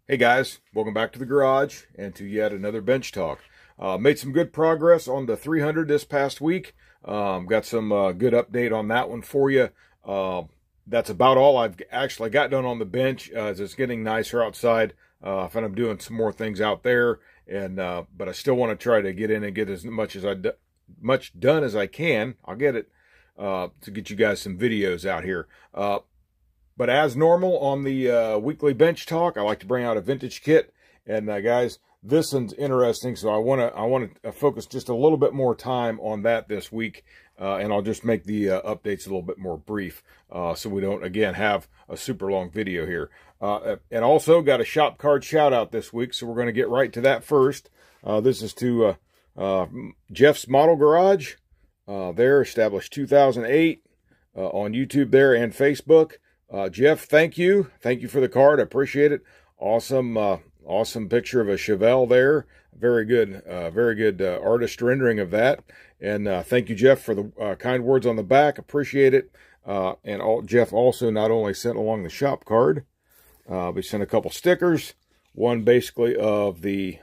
Hey guys, welcome back to the garage and to yet another bench talk. Made some good progress on the 300 this past week. Got some good update on that one for you. That's about all I've actually got done on the bench as it's getting nicer outside. I find I'm doing some more things out there, and but I still want to try to get in and get as much done as I can. I'll get it to get you guys some videos out here. But as normal on the weekly bench talk, I like to bring out a vintage kit. And guys, this one's interesting, so I want to focus just a little bit more time on that this week, and I'll just make the updates a little bit more brief, so we don't again have a super long video here. And also got a shop card shout out this week, so we're going to get right to that first. This is to Jeff's Model Garage. They're established 2008 on YouTube there and Facebook. Jeff, thank you for the card. I appreciate it. Awesome picture of a Chevelle there. Very good artist rendering of that. And thank you, Jeff, for the kind words on the back. Appreciate it. Jeff also not only sent along the shop card, but he sent a couple stickers. One basically of the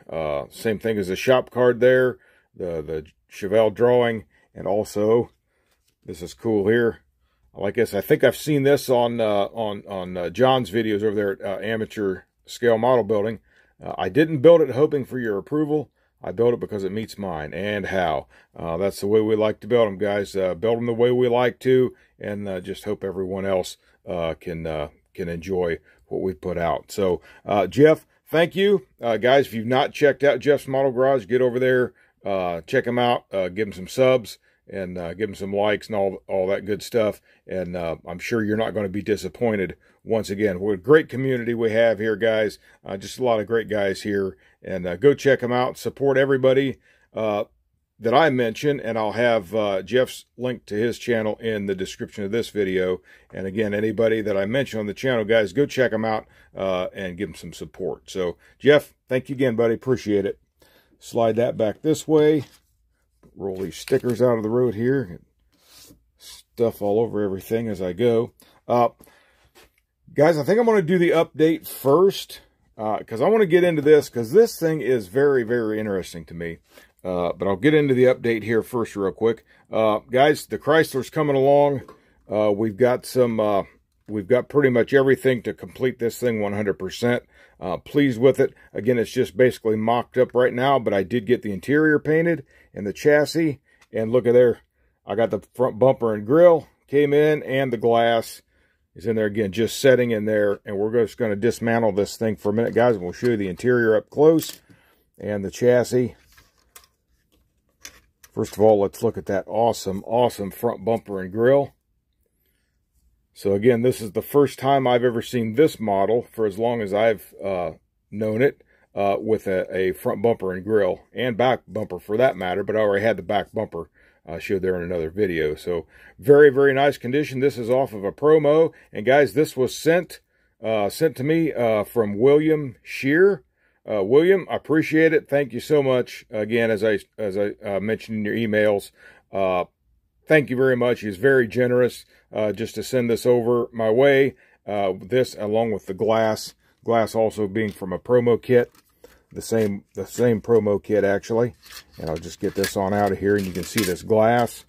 same thing as the shop card there, the Chevelle drawing, and also this is cool here. Like this, I think I've seen this on John's videos over there at Amateur Scale Model Building. I didn't build it hoping for your approval. I built it because it meets mine. And how? That's the way we like to build them, guys. Build them the way we like to, and just hope everyone else can enjoy what we put out. So, Jeff, thank you. Guys, if you've not checked out Jeff's Model Garage, get over there, check him out, give him some subs, and give them some likes and all that good stuff. And I'm sure you're not going to be disappointed. Once again, what a great community we have here, guys. Just a lot of great guys here. And go check them out. Support everybody that I mention. And I'll have Jeff's link to his channel in the description of this video. And again, anybody that I mention on the channel, guys, go check them out and give them some support. So, Jeff, thank you again, buddy. Appreciate it. Slide that back this way. Roll these stickers out of the road here. Stuff all over everything as I go. Guys, I think I'm going to do the update first because I want to get into this because this thing is very, very interesting to me. But I'll get into the update here first real quick. Guys, the Chrysler's coming along. We've got pretty much everything to complete this thing 100%. Pleased with it. Again, it's just basically mocked up right now, but I did get the interior painted and the chassis. And look at there. I got the front bumper and grill came in, and the glass is in there again, just setting in there. And we're just going to dismantle this thing for a minute, guys, and we'll show you the interior up close and the chassis. First of all, let's look at that awesome front bumper and grill. So again, this is the first time I've ever seen this model for as long as I've known it with a front bumper and grill, and back bumper for that matter, but I already had the back bumper showed there in another video. So very, very nice condition. This is off of a promo, and guys, this was sent to me from William Shear. William, I appreciate it. Thank you so much. Again, as I mentioned in your emails, thank you very much. He's very generous just to send this over my way. This along with the glass also being from a promo kit, the same promo kit actually. And I'll just get this on out of here, and you can see this glass.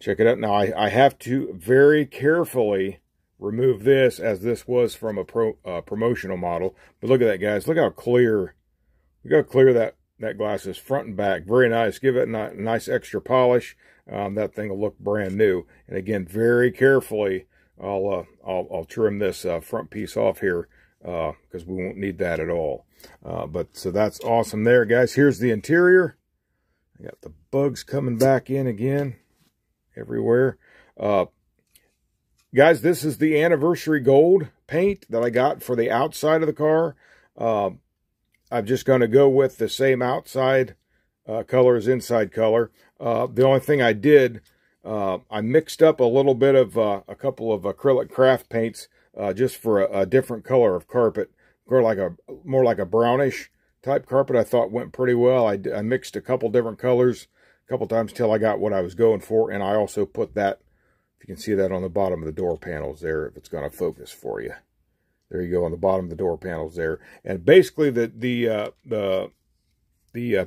Check it out. Now I have to very carefully remove this, as this was from a promotional model. But look at that, guys. Look how clear that glass is front and back. Very nice. Give it a nice extra polish. That thing will look brand new. And again, very carefully, I'll trim this front piece off here because we won't need that at all. But so that's awesome there, guys. Here's the interior. I got the bugs coming back in again everywhere. Guys, this is the anniversary gold paint that I got for the outside of the car. I'm just going to go with the same outside color as inside color. The only thing I did, I mixed up a little bit of a couple of acrylic craft paints just for a different color of carpet, more like a brownish type carpet. I thought went pretty well. I mixed a couple different colors a couple times till I got what I was going for, and I also put that, if you can see that on the bottom of the door panels there, if it's going to focus for you. There you go, on the bottom of the door panels there. And basically the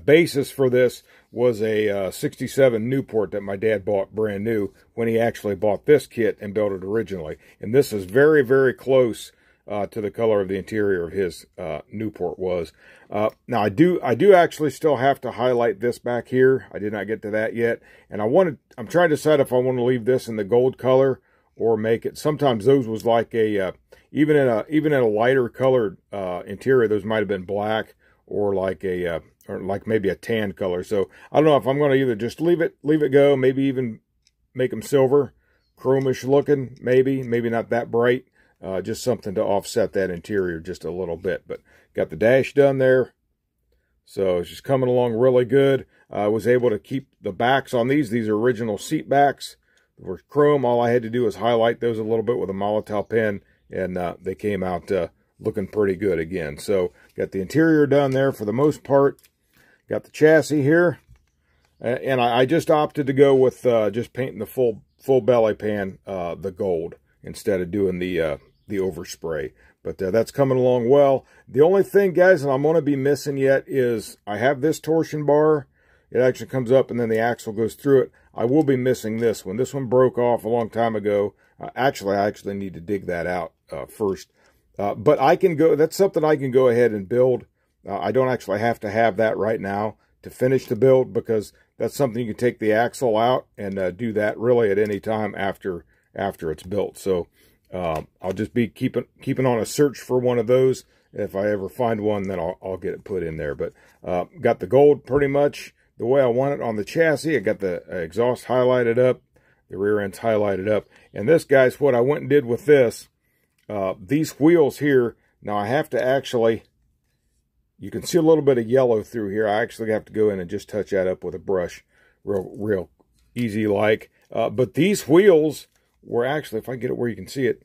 basis for this was a 67 Newport that my dad bought brand new when he actually bought this kit and built it originally. And this is very, very close to the color of the interior of his Newport was. Now I do actually still have to highlight this back here. I did not get to that yet. And I'm trying to decide if I want to leave this in the gold color or make it. Sometimes those was like a even in a lighter colored interior, those might have been black or like a or like maybe a tan color. So I don't know if I'm going to either just leave it go, maybe even make them silver, chromish looking, maybe not that bright, just something to offset that interior just a little bit. But got the dash done there, so it's just coming along really good. I was able to keep the backs on these. These are original seat backs. They were chrome. All I had to do was highlight those a little bit with a Molotow pen, and they came out looking pretty good again. So got the interior done there for the most part. Got the chassis here, and I just opted to go with just painting the full belly pan the gold instead of doing the overspray. But that's coming along well. The only thing, guys, that I'm going to be missing yet is I have this torsion bar. It actually comes up and then the axle goes through it. I will be missing this one. This one broke off a long time ago. Actually, I actually need to dig that out first. But I can go. That's something I can go ahead and build. I don't actually have to have that right now to finish the build, because that's something you can take the axle out and do that really at any time after it's built. So I'll just be keeping on a search for one of those. If I ever find one, then I'll get it put in there. But got the gold pretty much the way I want it on the chassis. I got the exhaust highlighted up, the rear end's highlighted up. And this, guys, what I went and did with this, these wheels here, now I have to actually, you can see a little bit of yellow through here. I actually have to go in and just touch that up with a brush, real easy like. But these wheels were actually, if I get it where you can see it,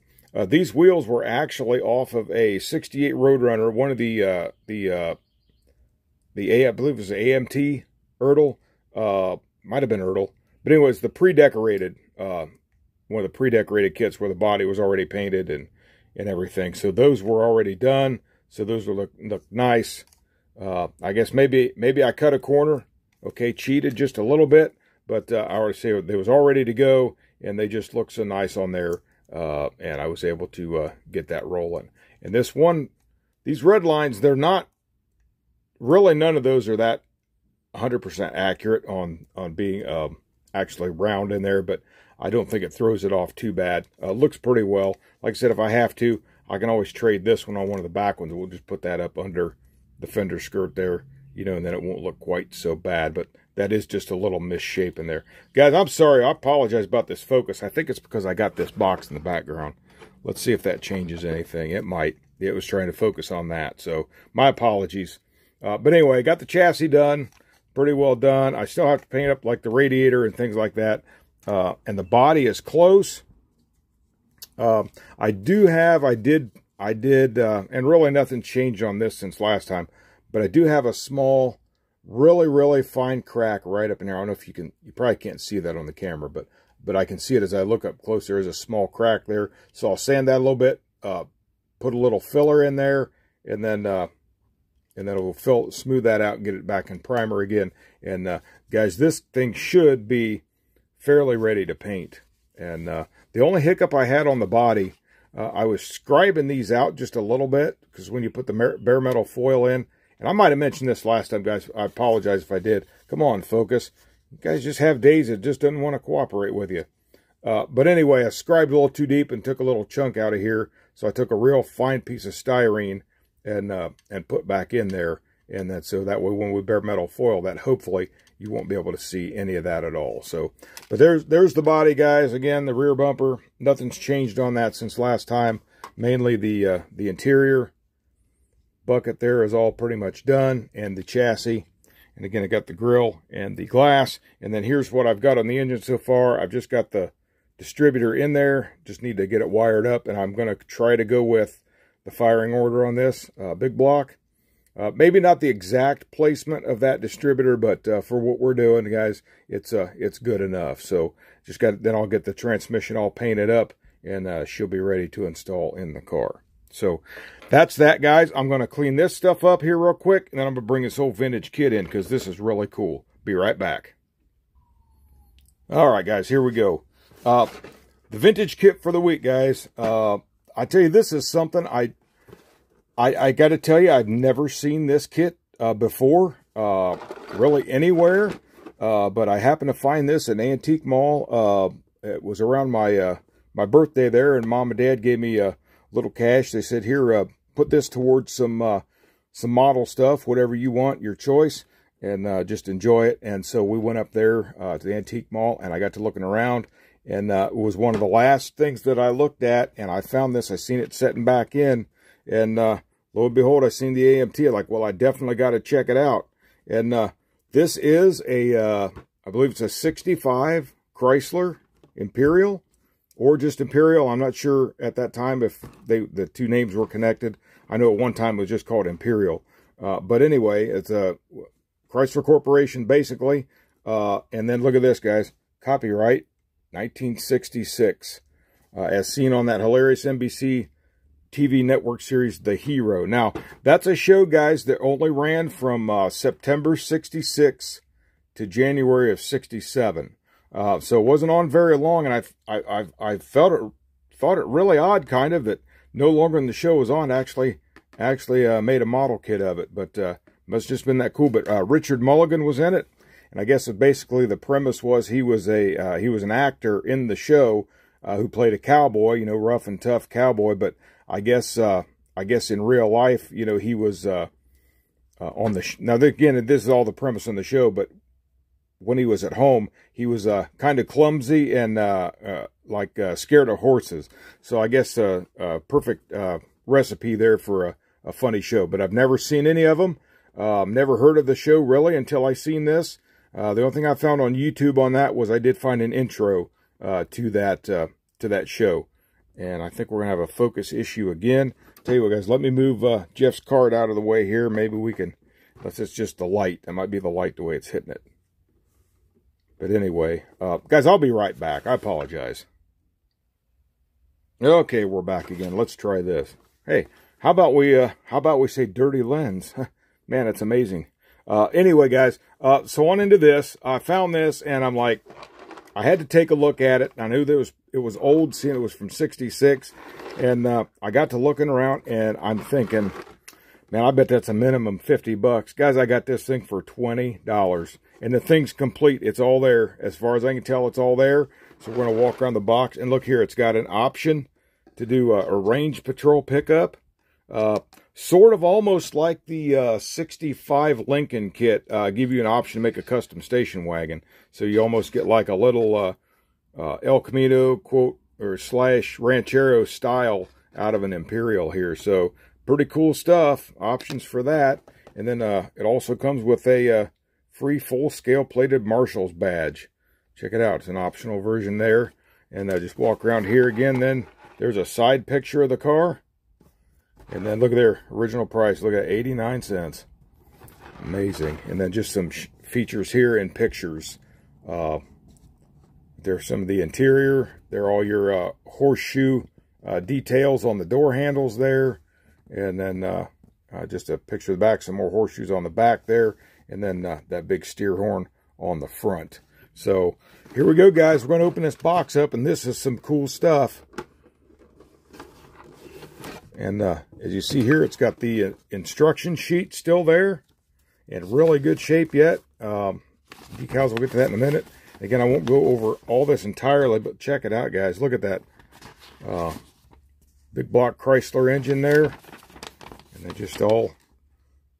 these wheels were actually off of a 68 Roadrunner, one of I believe it was the AMT Ertl, might have been Ertl. But anyways, the pre-decorated, one of the pre-decorated kits where the body was already painted and everything. So those were already done. So those will look nice. I guess maybe I cut a corner. Okay, cheated just a little bit, but I already say they was all ready to go, and they just look so nice on there. And I was able to get that rolling. And these red lines, they're not really, none of those are that 100% accurate on being actually round in there, but I don't think it throws it off too bad. Looks pretty well. Like I said, if I have to, I can always trade this one on one of the back ones. We'll just put that up under the fender skirt there, and then it won't look quite so bad. But that is just a little misshape in there. Guys, I'm sorry. I apologize about this focus. I think it's because I got this box in the background. Let's see if that changes anything. It might. It was trying to focus on that. So my apologies. But anyway, got the chassis done. Pretty well done. I still have to paint up like the radiator and things like that. And the body is close. I did, and really nothing changed on this since last time, but I do have a small, really, really fine crack right up in here. I don't know if you probably can't see that on the camera, but I can see it as I look up close. There is a small crack there. So I'll sand that a little bit, put a little filler in there, and then it will smooth that out and get it back in primer again. And guys, this thing should be fairly ready to paint. And the only hiccup I had on the body, I was scribing these out just a little bit, because when you put the bare metal foil in, and I might have mentioned this last time, guys, I apologize if I did. Come on, focus. You guys just have days that just doesn't want to cooperate with you. But anyway, I scribed a little too deep and took a little chunk out of here. So I took a real fine piece of styrene and put back in there. And so that way when we bare metal foil that, hopefully you won't be able to see any of that at all. So, but there's the body, guys. Again, the rear bumper, nothing's changed on that since last time. Mainly the interior bucket there is all pretty much done, and the chassis. And again, I got the grill and the glass. And then here's what I've got on the engine so far. I've just got the distributor in there. Just need to get it wired up, and I'm going to try to go with the firing order on this big block. Maybe not the exact placement of that distributor, but for what we're doing, guys, it's good enough. So then I'll get the transmission all painted up, and she'll be ready to install in the car. So that's that, guys. I'm going to clean this stuff up here real quick, and then I'm going to bring this old vintage kit in because this is really cool. Be right back. All right, guys, here we go. The vintage kit for the week, guys. I tell you, this is something I got to tell you, I've never seen this kit before, really anywhere. But I happened to find this at an antique mall. It was around my my birthday there, and Mom and Dad gave me a little cash. They said, here, put this towards some model stuff, whatever you want, your choice, and just enjoy it. And so we went up there to the antique mall, and I got to looking around, and it was one of the last things that I looked at, and I found this. I seen it setting back in, and lo and behold, I seen the AMT. I'm like, well, I definitely got to check it out. And this is a, I believe it's a 65 Chrysler Imperial, or just Imperial. I'm not sure at that time if the two names were connected. I know at one time it was just called Imperial. But anyway, it's a Chrysler Corporation, basically. And then look at this, guys. Copyright 1966. As seen on that hilarious NBC TV network series, The Hero. Now, that's a show, guys, that only ran from September 66 to January of 67. So it wasn't on very long, and I thought it really odd, kind of, that no longer than the show was on, actually made a model kit of it. But must have just been that cool. But Richard Mulligan was in it, and I guess basically the premise was he was an actor in the show who played a cowboy, you know, rough and tough cowboy. But I guess in real life, you know, he was on the now again, this is all the premise on the show, but when he was at home, he was kind of clumsy and like scared of horses. So I guess a perfect recipe there for a funny show. But I've never seen any of them. Never heard of the show really until I seen this. The only thing I found on YouTube on that was I did find an intro to that show. And I think we're going to have a focus issue again. Tell you what, guys, let me move Jeff's card out of the way here. Maybe we can, unless it's just the light. That might be the light the way it's hitting it. But anyway, guys, I'll be right back. I apologize. Okay, we're back again. Let's try this. Hey, how about we say dirty lens? Man, it's amazing. Anyway, guys, so on into this. I found this, and I'm like, I had to take a look at it. I knew it was old, seeing it was from 66, and I got to looking around, and I'm thinking, man, I bet that's a minimum $50. Guys, I got this thing for $20, and the thing's complete. It's all there. As far as I can tell, it's all there. So we're going to walk around the box, and look here. It's got an option to do a range patrol pickup. Sort of almost like the 65 Lincoln kit, give you an option to make a custom station wagon. So you almost get like a little El Camino, quote, or / Ranchero style out of an Imperial here. So pretty cool stuff. Options for that. And then it also comes with a free full-scale plated Marshall's badge. Check it out. It's an optional version there. And just walk around here again. Then there's a side picture of the car. And then look at their original price. Look at 89 cents. Amazing. And then just some features here and pictures. There's some of the interior. They're all your horseshoe details on the door handles there. And then just a picture of the back. Some more horseshoes on the back there. And then that big steer horn on the front. So here we go, guys. We're going to open this box up. And this is some cool stuff. And as you see here, it's got the instruction sheet still there. In really good shape yet. Decals, we'll get to that in a minute. Again, I won't go over all this entirely, but check it out, guys. Look at that. Big block Chrysler engine there. And then just all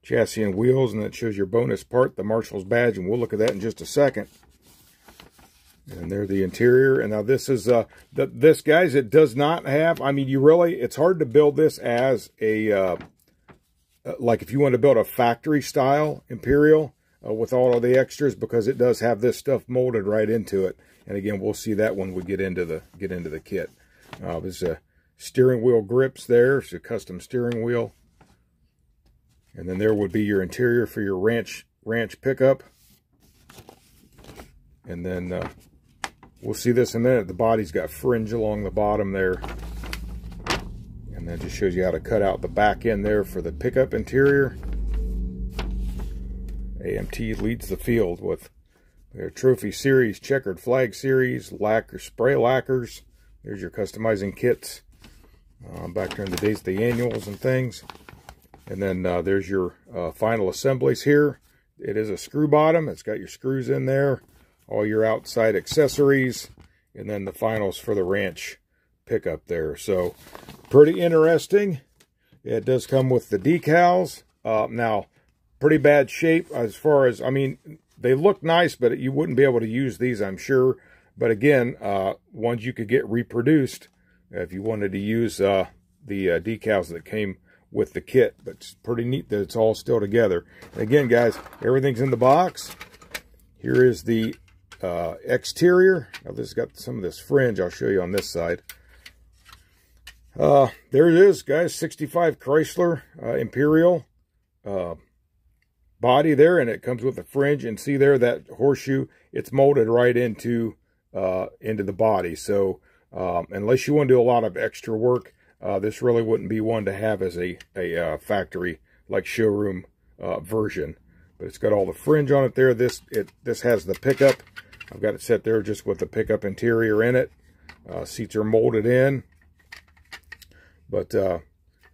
chassis and wheels. And that shows your bonus part, the Marshall's badge. And we'll look at that in just a second. And there's the interior. And now this is, this, guys, it does not have, I mean, it's hard to build this as a, like if you want to build a factory style Imperial with all of the extras, because it does have this stuff molded right into it. And again, we'll see that when we get into the kit. There's a steering wheel grips there. It's a custom steering wheel. And then there would be your interior for your ranch pickup. And then, we'll see this in a minute. The body's got fringe along the bottom there. And And that just shows you how to cut out the back end there for the pickup interior. AMT leads the field with their Trophy Series, Checkered Flag Series, lacquer, spray lacquers. There's your customizing kits. Back during the days of the annuals and things. And then there's your final assemblies here. It is a screw bottom. It's got your screws in there. All your outside accessories. And then the finals for the ranch pickup there. So, pretty interesting. It does come with the decals. Now, pretty bad shape as far as, I mean, they look nice, but you wouldn't be able to use these, I'm sure. But again, ones you could get reproduced if you wanted to use the decals that came with the kit. But it's pretty neat that it's all still together. And again, guys, everything's in the box. Here is the exterior. Now, this has got some of this fringe. I'll show you on this side. There it is, guys. 65 Chrysler Imperial body there, and it comes with a fringe. And see there, that horseshoe, it's molded right into the body. So unless you want to do a lot of extra work, this really wouldn't be one to have as a factory like showroom version. But it's got all the fringe on it there. This has the pickup. I've got it set there just with the pickup interior in it. Seats are molded in. But and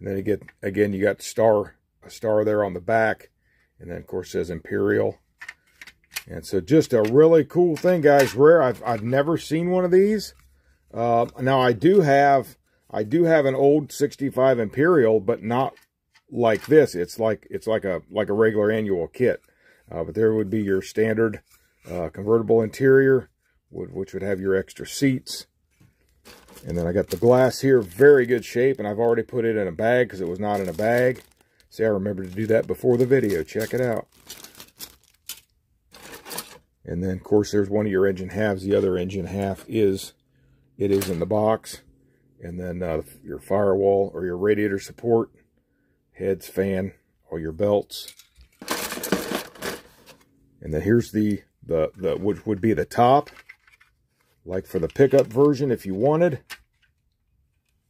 then you get, again, you got a star there on the back. And then, of course, it says Imperial. And so just a really cool thing, guys. Rare. I've never seen one of these. Now, I do have an old 65 Imperial, but not like this. It's like a regular annual kit. But there would be your standard convertible interior, which would have your extra seats. And then I got the glass here, very good shape, and I've already put it in a bag because it was not in a bag. See, I remembered to do that before the video. Check it out. And then, of course, there's one of your engine halves. The other engine half is in the box. And then your firewall or your radiator support, heads, fan, all your belts. And then here's the which would be the top, like for the pickup version if you wanted,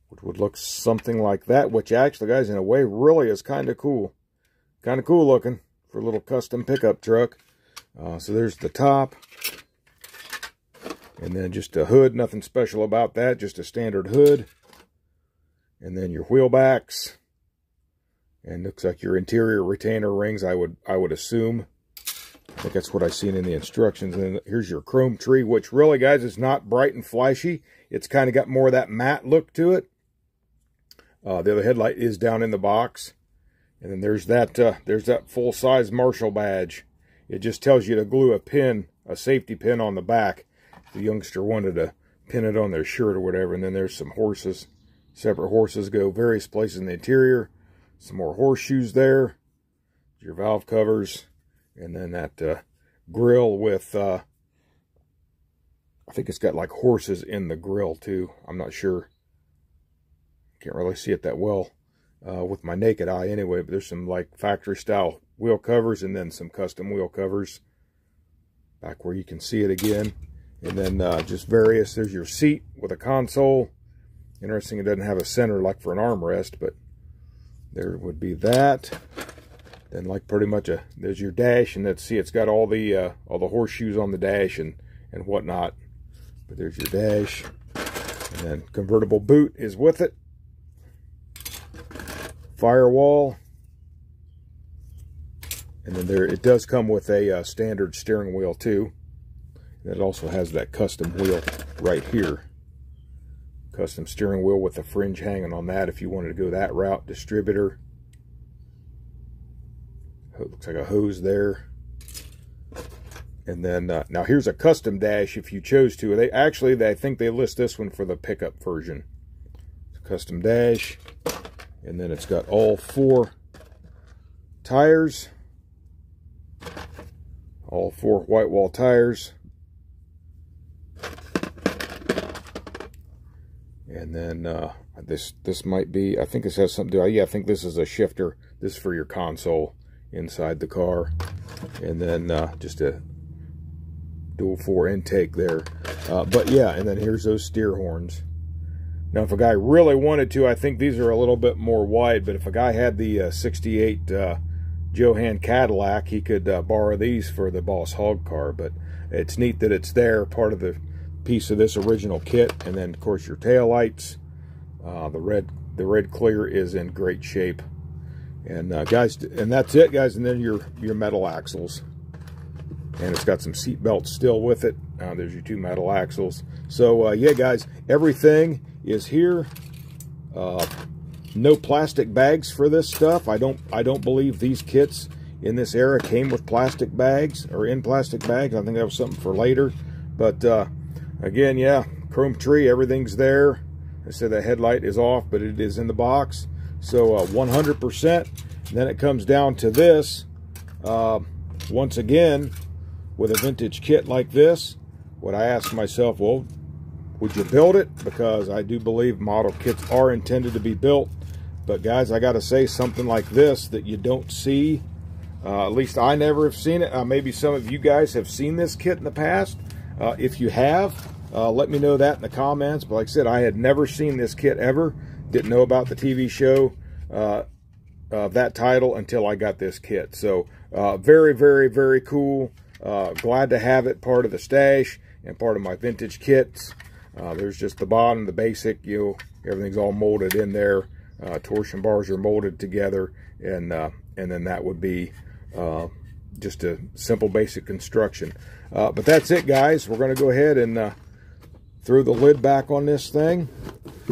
which would look something like that, which actually, guys, in a way really is kind of cool. Kind of cool looking for a little custom pickup truck. So there's the top. And then just a hood, nothing special about that, just a standard hood. And then your wheel backs. And looks like your interior retainer rings, I would assume. I think that's what I've seen in the instructions. And then here's your chrome tree, which really, guys, is not bright and flashy. It's kind of got more of that matte look to it. The other headlight is down in the box. And then there's that full-size Marshall badge. It just tells you to glue a safety pin on the back. The youngster wanted to pin it on their shirt or whatever. And then there's some horses. Separate horses go various places in the interior. Some more horseshoes there. Your valve covers. And then that grill with, I think it's got like horses in the grill too. I'm not sure. Can't really see it that well with my naked eye anyway. But there's some like factory style wheel covers and then some custom wheel covers. Back where you can see it again. And then just various, there's your seat with a console. Interesting, it doesn't have a center like for an armrest, but there would be that. Then like pretty much there's your dash, and let's see, it's got all the horseshoes on the dash and whatnot. But there's your dash. And then convertible boot is with it. Firewall. And then it does come with a standard steering wheel too. And it also has that custom wheel right here. Custom steering wheel with a fringe hanging on that if you wanted to go that route. Distributor. It looks like a hose there. And then, now here's a custom dash if you chose to. I think they list this one for the pickup version. It's a custom dash. And then it's got all 4 tires. All 4 white wall tires. And then this might be, I think this has something to do, yeah, I think this is a shifter. This is for your console inside the car. And then just a dual 4 intake there. But yeah, and then here's those steer horns. Now, if a guy really wanted to, I think these are a little bit more wide, but if a guy had the 68 Johan Cadillac, he could borrow these for the Boss Hog car. But it's neat that it's there, part of the piece of this original kit. And then, of course, your tail lights. The red clear is in great shape. And guys, and that's it, guys. And then your metal axles. And it's got some seat belts still with it. There's your 2 metal axles. So yeah, guys, everything is here. No plastic bags for this stuff. I don't believe these kits in this era came with plastic bags or in plastic bags. I think that was something for later. But again, yeah, chrome tree, everything's there. I said the headlight is off, but it is in the box. So 100%. Then it comes down to this. Once again, with a vintage kit like this, what I ask myself, well, would you build it? Because I do believe model kits are intended to be built. But guys, I got to say, something like this that you don't see, at least I never have seen it. Maybe some of you guys have seen this kit in the past. If you have, let me know that in the comments. But like I said, I had never seen this kit ever. Didn't know about the TV show that title until I got this kit. So very, very, very cool. Glad to have it part of the stash and part of my vintage kits. There's just the bottom, the basic, everything's all molded in there. Torsion bars are molded together, and then that would be just a simple basic construction. But that's it, guys. We're going to go ahead and throw the lid back on this thing.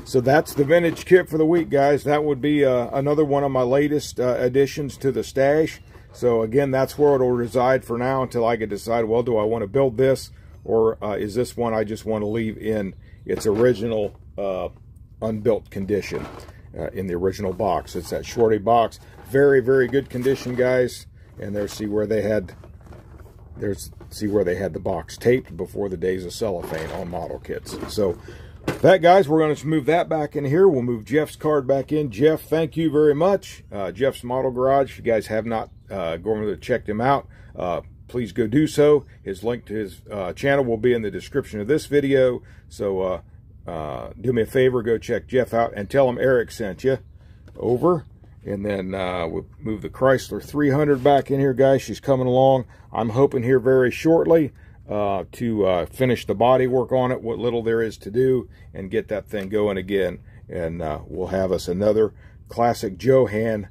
So that's the vintage kit for the week, guys. That would be another one of my latest additions to the stash. So again, that's where it'll reside for now until I can decide, well, do I want to build this, or is this one I just want to leave in its original unbuilt condition in the original box. It's that Shorty box. Very, very good condition, guys. And there's see where they had the box taped before the days of cellophane on model kits. So that, guys, we're going to move that back in here. We'll move Jeff's card back in. Jeff, thank you very much. Jeff's Model Garage. If you guys have not gone to check him out, please go do so. His link to his channel will be in the description of this video. So do me a favor, go check Jeff out and tell him Eric sent you. Over. And then we'll move the Chrysler 300 back in here, guys. She's coming along. I'm hoping here very shortly to finish the body work on it, what little there is to do, and get that thing going again. And we'll have us another classic Johan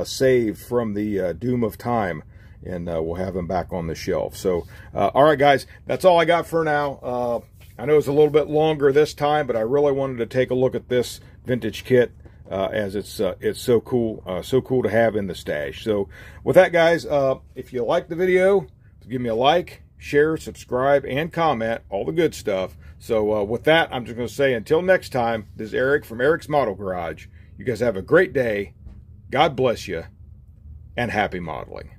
saved from the doom of time. And we'll have him back on the shelf. So, all right, guys, that's all I got for now. I know it's a little bit longer this time, but I really wanted to take a look at this vintage kit as it's so cool to have in the stash. So, with that, guys, if you like the video, give me a like, share, subscribe, and comment, all the good stuff. So, with that, I'm just going to say until next time, this is Eric from Eric's Model Garage. You guys have a great day. God bless you, and happy modeling.